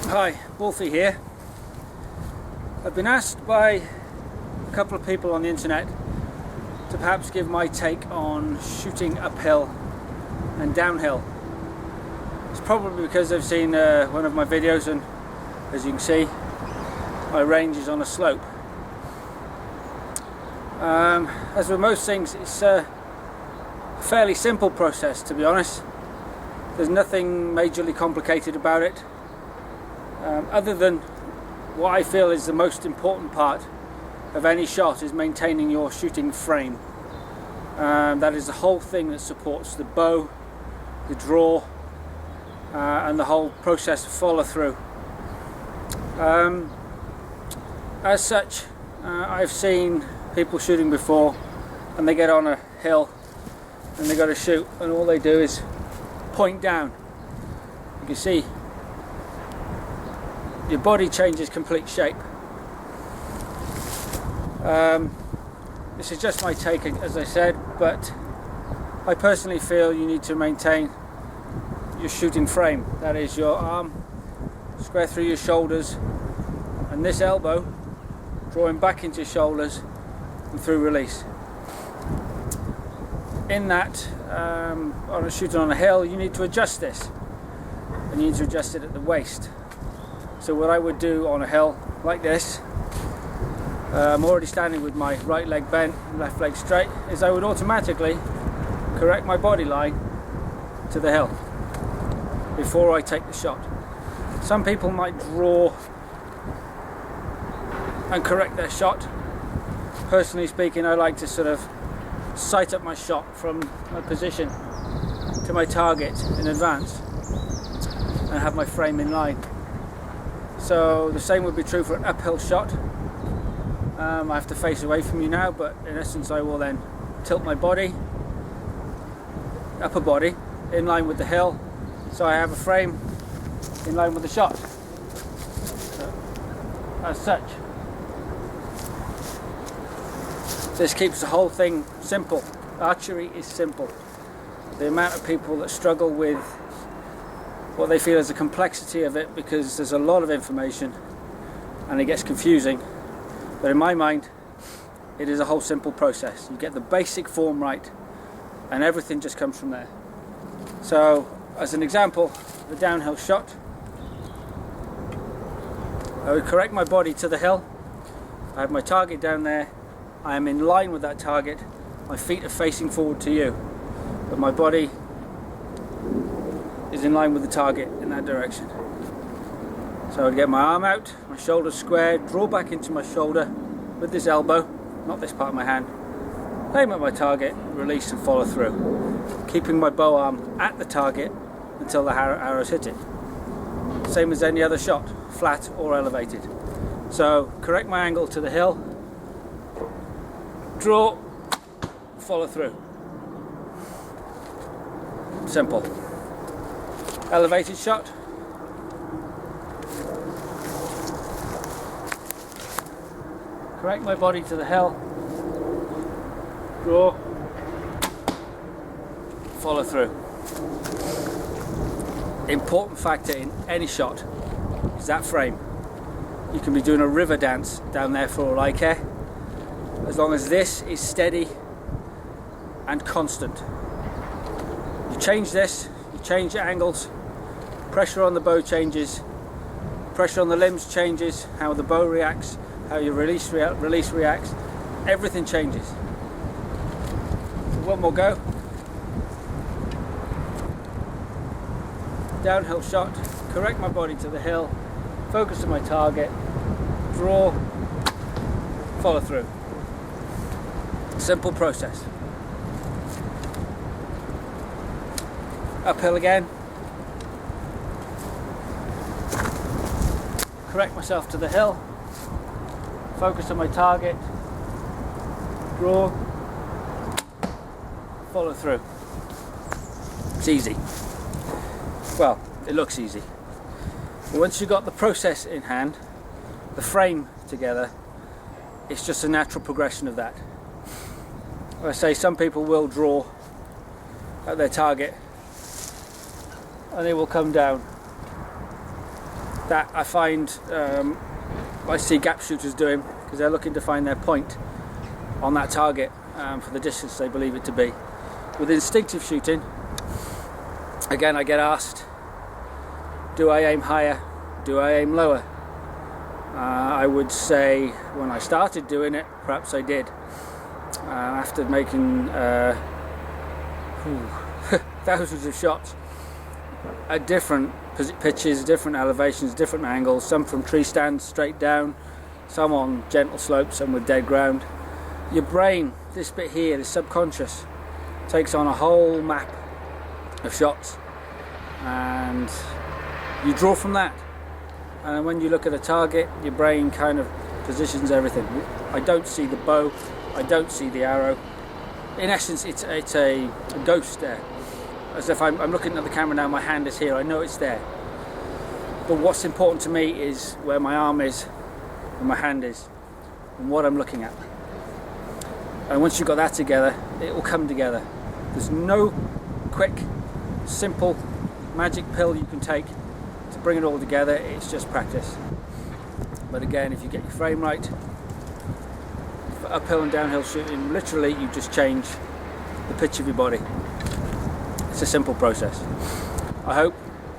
Hi, Wolfie here. I've been asked by a couple of people on the internet to perhaps give my take on shooting uphill and downhill. It's probably because they've seen one of my videos, and as you can see, my range is on a slope. As with most things, it's a fairly simple process, to be honest. There's nothing majorly complicated about it. Other than what I feel is the most important part of any shot is maintaining your shooting frame. That is the whole thing that supports the bow, the draw, and the whole process of follow through. As such, I've seen people shooting before, and they get on a hill and they got to shoot, and all they do is point down. You can see your body changes complete shape. This is just my take, as I said, but I personally feel you need to maintain your shooting frame. That is, your arm square through your shoulders, and this elbow drawing back into your shoulders and through release. In that, on a shooting on a hill, you need to adjust this, and you need to adjust it at the waist. So what I would do on a hill like this, I'm already standing with my right leg bent, left leg straight, is I would automatically correct my body line to the hill before I take the shot. Some people might draw and correct their shot. Personally speaking, I like to sort of sight up my shot from my position to my target in advance and have my frame in line. So the same would be true for an uphill shot. I have to face away from you now, but in essence I will then tilt my body, upper body, in line with the hill, so I have a frame in line with the shot. So, as such, this keeps the whole thing simple. Archery is simple. The amount of people that struggle with what they feel is the complexity of it, because there's a lot of information and it gets confusing, but in my mind it is a whole simple process. You get the basic form right and everything just comes from there. So as an example, the downhill shot, I would correct my body to the hill. I have my target down there, I am in line with that target, my feet are facing forward to you, but my body is in line with the target in that direction. So I'd get my arm out, my shoulders squared, draw back into my shoulder with this elbow, not this part of my hand, aim at my target, release and follow through, keeping my bow arm at the target until the arrows hit it. Same as any other shot, flat or elevated. So correct my angle to the hill, draw, follow through. Simple. Elevated shot, correct my body to the hill, draw, follow through. The important factor in any shot is that frame. You can be doing a river dance down there for all I care, as long as this is steady and constant. You change this, you change your angles, pressure on the bow changes, pressure on the limbs changes, how the bow reacts, how your release reacts, everything changes. So one more go. Downhill shot, correct my body to the hill, focus on my target, draw, follow through. Simple process. Uphill again. Correct myself to the hill, focus on my target, draw, follow through. It's easy. Well, it looks easy. But once you've got the process in hand, the frame together, it's just a natural progression of that. Like I say, some people will draw at their target and they will come down that I find I see gap shooters doing, because they're looking to find their point on that target for the distance they believe it to be. With instinctive shooting, again, I get asked, do I aim higher? Do I aim lower? I would say when I started doing it, perhaps I did. After making thousands of shots at different pitches, different elevations, different angles, some from tree stands straight down, some on gentle slopes, some with dead ground. Your brain, this bit here, the subconscious, takes on a whole map of shots, and you draw from that. And when you look at a target, your brain kind of positions everything. I don't see the bow, I don't see the arrow. In essence, it's a ghost there. As if I'm looking at the camera now, my hand is here, I know it's there. But what's important to me is where my arm is, where my hand is, and what I'm looking at. And once you've got that together, it will come together. There's no quick, simple, magic pill you can take to bring it all together. It's just practice. But again, if you get your frame right, for uphill and downhill shooting, literally you just change the pitch of your body. It's a simple process. I hope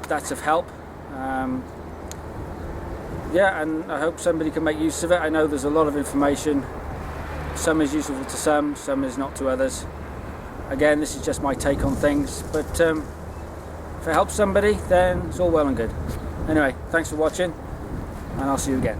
that's of help. Yeah, and I hope somebody can make use of it. I know there's a lot of information. Some is useful to some is not to others. Again, this is just my take on things, but if it helps somebody, then it's all well and good. Anyway, thanks for watching, and I'll see you again.